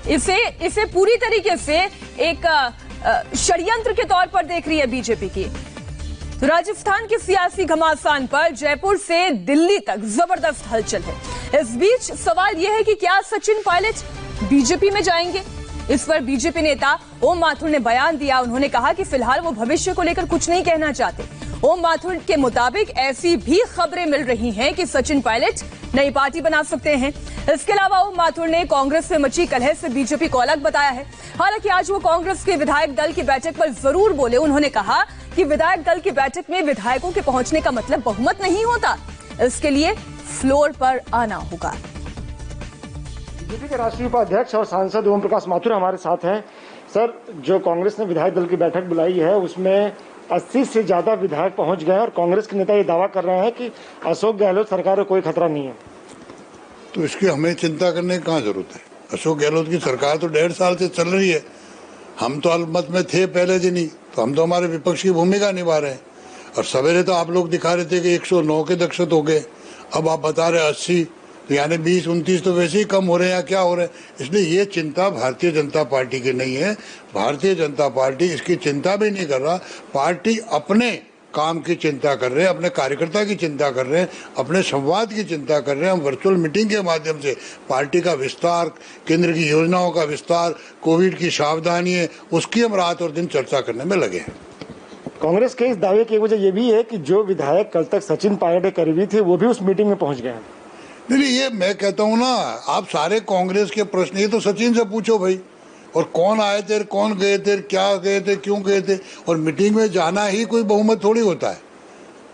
इसे पूरी तरीके से एक षड्यंत्र के तौर पर देख रही है बीजेपी की। तो राजस्थान के सियासी घमासान पर जयपुर से दिल्ली तक जबरदस्त हलचल है। इस बीच सवाल यह है कि क्या सचिन पायलट बीजेपी में जाएंगे। इस पर बीजेपी नेता ओम माथुर ने बयान दिया। उन्होंने कहा कि फिलहाल वो भविष्य को लेकर कुछ नहीं कहना चाहते। ओम माथुर के मुताबिक ऐसी भी खबरें मिल रही हैं कि सचिन पायलट नई पार्टी बना सकते हैं। इसके अलावा ओम माथुर ने कांग्रेस में मची कलह से बीजेपी को अलग बताया है। हालांकि आज वो कांग्रेस के विधायक दल की बैठक पर जरूर बोले। उन्होंने कहा कि विधायक दल की बैठक में विधायकों के पहुंचने का मतलब बहुमत नहीं होता, इसके लिए फ्लोर पर आना होगा। बीजेपी के राष्ट्रीय उपाध्यक्ष और सांसद ओम प्रकाश माथुर हमारे साथ हैं। सर, जो कांग्रेस ने विधायक दल की बैठक बुलाई है उसमें 80 से ज्यादा विधायक पहुंच गए और कांग्रेस के नेता ये दावा कर रहे हैं कि अशोक गहलोत सरकार को कोई खतरा नहीं है। तो इसकी हमें चिंता करने की कहाँ जरूरत है। अशोक गहलोत की सरकार तो 1.5 साल से चल रही है। हम तो अलमत में थे पहले दिन ही, तो हम तो हमारे विपक्ष की भूमिका निभा रहे हैं। और सवेरे तो आप लोग दिखा रहे थे कि 109 के दक्षत हो गए, अब आप बता रहे 80, तो यानी 20-29 तो वैसे ही कम हो रहे हैं या क्या हो रहे हैं। इसलिए ये चिंता भारतीय जनता पार्टी की नहीं है। भारतीय जनता पार्टी इसकी चिंता भी नहीं कर रहा। पार्टी अपने काम की चिंता कर रहे हैं, अपने कार्यकर्ता की चिंता कर रहे हैं, अपने संवाद की चिंता कर रहे हैं। हम वर्चुअल मीटिंग के माध्यम से पार्टी का विस्तार, केंद्र की योजनाओं का विस्तार, कोविड की सावधानी है, उसकी हम रात और दिन चर्चा करने में लगे हैं। कांग्रेस के इस दावे की वजह ये भी है कि जो विधायक कल तक सचिन पायलट के करीबी थे वो भी उस मीटिंग में पहुंच गए हैं। नहीं, ये मैं कहता हूँ ना, आप सारे कांग्रेस के प्रश्न ये तो सचिन से पूछो भाई। और कौन आए थे, कौन गए थे, क्या गए थे, क्यों गए थे। और मीटिंग में जाना ही कोई बहुमत थोड़ी होता है।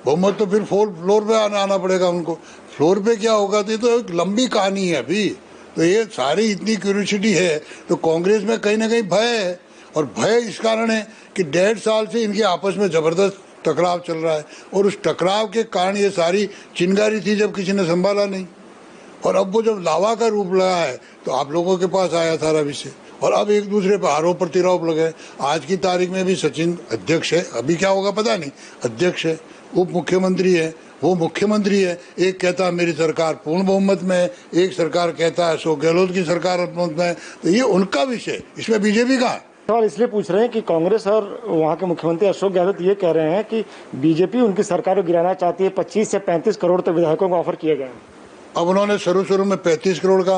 बहुमत तो फिर फ्लोर पे आना पड़ेगा उनको। फ्लोर पे क्या होगा तो एक लंबी कहानी है अभी। तो ये सारी इतनी क्यूरियोसिटी है, तो कांग्रेस में कहीं ना कहीं भय है। और भय इस कारण है कि 1.5 साल से इनके आपस में जबरदस्त टकराव चल रहा है। और उस टकराव के कारण ये सारी चिंगारी थी जब किसी ने संभाला नहीं। और अब वो जब लावा का रूप लगा है तो आप लोगों के पास आया सारा विषय, और अब एक दूसरे पर आरोप प्रत्यारोप लगे। आज की तारीख में भी सचिन अध्यक्ष है, अभी क्या होगा पता नहीं, अध्यक्ष है, उप मुख्यमंत्री है, वो मुख्यमंत्री है। एक कहता है मेरी सरकार पूर्ण बहुमत में है, एक सरकार कहता है अशोक गहलोत की सरकार बहुमत में है। तो ये उनका विषय, इसमें बीजेपी कहाँ है। सवाल इसलिए पूछ रहे हैं कि कांग्रेस और वहाँ के मुख्यमंत्री अशोक गहलोत ये कह रहे हैं कि बीजेपी उनकी सरकार को गिराना चाहती है। 25 से 35 करोड़ तो विधायकों को ऑफर किए गए हैं। अब उन्होंने शुरू में 35 करोड़ का,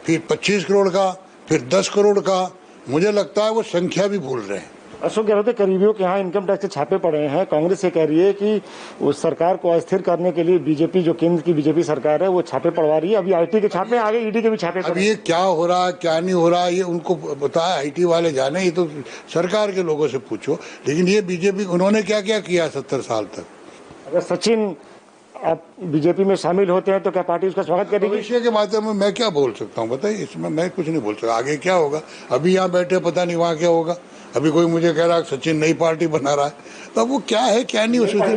फिर 25 करोड़ का, फिर 10 करोड़ का। मुझे लगता है वो संख्या भी भूल रहे हैं। अशोक गहलोत के करीबियों के यहाँ इनकम टैक्स के छापे पड़े हैं। कांग्रेस ये कह रही है कि उस सरकार को अस्थिर करने के लिए बीजेपी, जो केंद्र की बीजेपी सरकार है, वो छापे पड़वा रही है। अभी आईटी के छापे आगे, ईडी के भी छापे। अब ये क्या हो रहा है क्या नहीं हो रहा, ये उनको बताया, आईटी वाले जाने, ये तो सरकार के लोगों से पूछो। लेकिन ये बीजेपी, उन्होंने क्या क्या किया 70 साल तक। अगर सचिन आप बीजेपी में शामिल होते हैं तो क्या पार्टी उसका स्वागत करेगी। भविष्य के बारे में मैं क्या बोल सकता हूँ बताइए, इसमें मैं कुछ नहीं बोल सकता। आगे क्या होगा, अभी यहाँ बैठे पता नहीं वहाँ क्या होगा। अभी कोई मुझे कह रहा है सचिन नई पार्टी बना रहा है, तो अब वो क्या है क्या नहीं उसमें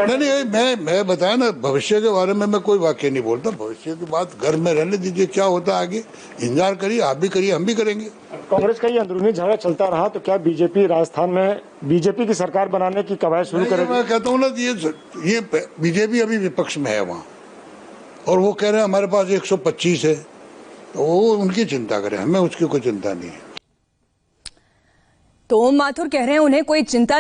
नहीं, मैं बताया ना, भविष्य के बारे में मैं कोई वाक्य नहीं बोलता। भविष्य की बात घर में रहने दीजिए, क्या होता है आगे इंतजार करिए, आप भी करिए, हम भी करेंगे। कांग्रेस का ये अंदरूनी झगड़ा चलता रहा तो क्या बीजेपी राजस्थान में बीजेपी की सरकार बनाने की कवायद शुरू करेगी। मैं कहता हूँ ना, ये बीजेपी अभी विपक्ष में है वहाँ, और वो कह रहे हैं हमारे पास 125 है, तो वो उनकी चिंता करें, हमें उसकी कोई चिंता नहीं है। तो ओम माथुर कह रहे हैं उन्हें कोई चिंता